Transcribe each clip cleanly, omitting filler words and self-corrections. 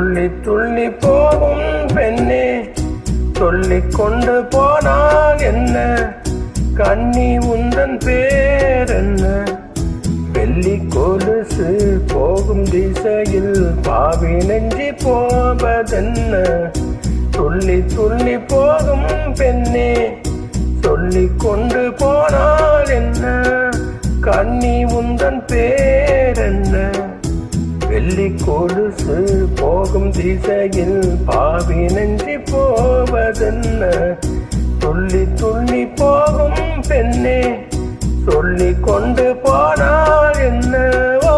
துள்ளி துள்ளி போகும் பெண்ணே சொல்லிக் கொண்டு போனால் என்ன, கண்ணி உந்தன் பேர் என்ன, வெள்ளி கொலுசு போகும் திசையில் பாவி நெஞ்சி போவதென்ன, துள்ளி துள்ளி போகும் பெண்ணே சொல்லிக் கொண்டு போனால் என்ன, கண்ணி உந்தன் பேர் என்ன, வெள்ளி கொலுசு போகும் திசையில் பாவி நெஞ்சி போவதென்ன, துள்ளி துள்ளி போகும் பெண்ணே சொல்லிக் கொண்டு போனால் என்னவோ.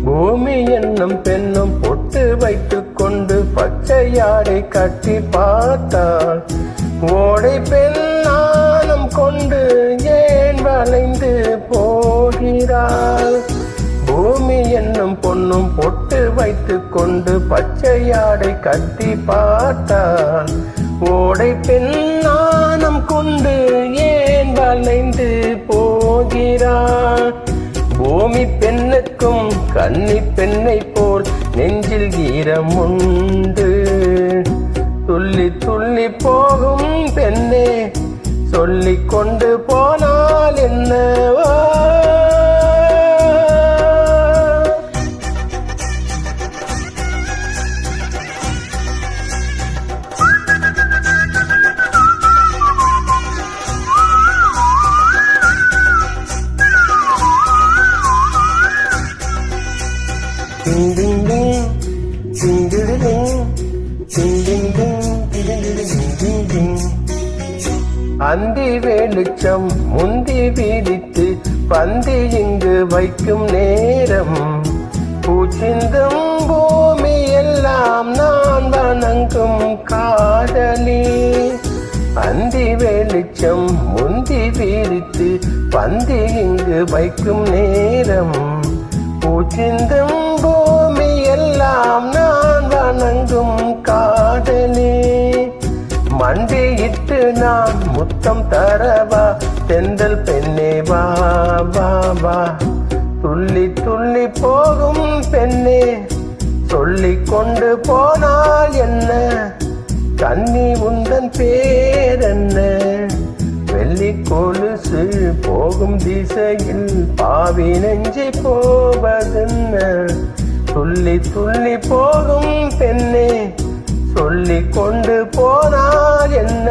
பூமி என்னும் பெண்ணும் பொட்டு வைத்துக் கொண்டு பச்சையாடை கட்டி பார்த்தாள், ஓடை பெண் நாணம் கொண்டு ஏன் வளைந்து போகிறாள். பூமி என்னும் பொண்ணும் பொட்டு வைத்துக் கொண்டு பச்சையாடை கட்டி பார்த்தாள், ஓடை பெண் நாணம் கொண்டு ஏன் வளைந்து போகிறாள். பூமி பெண்ணுக்கும் கன்னி பெண்ணை போல் நெஞ்சில் ஈரம் உண்டு, துள்ளி துள்ளி போகும் பெண்ணே சொல்லிக் கொண்டு போனால் என்னவோ. அந்தி வெளிச்சம் முந்தி வீதித்து பந்தி இங்கு வைக்கும் நேரம், பூச்சிந்தும் பூமி எல்லாம் நான் வணங்கும் காதலி. அந்தி வெளிச்சம் முந்தி வீதித்து பந்தி இங்கு வைக்கும் நேரம், பூச்சிந்தும் பூமி எல்லாம் நான் வணங்கும் காதலி. மண்டியிட்டு நான் முத்தம் தரவா தென்றல் பெண்ணே வா வா வா, துள்ளி துள்ளி போகும் பெண்ணே சொல்லிக் கொண்டு போனால் என்ன, கண்ணி உந்தன் பேர் என்ன, வெள்ளி கொலுசு போகும் திசையில் பாவி நெஞ்சி போவதென்ன, துள்ளி துள்ளி போகும் பெண்ணே சொல்லிக் கொண்டு போனால் என்ன.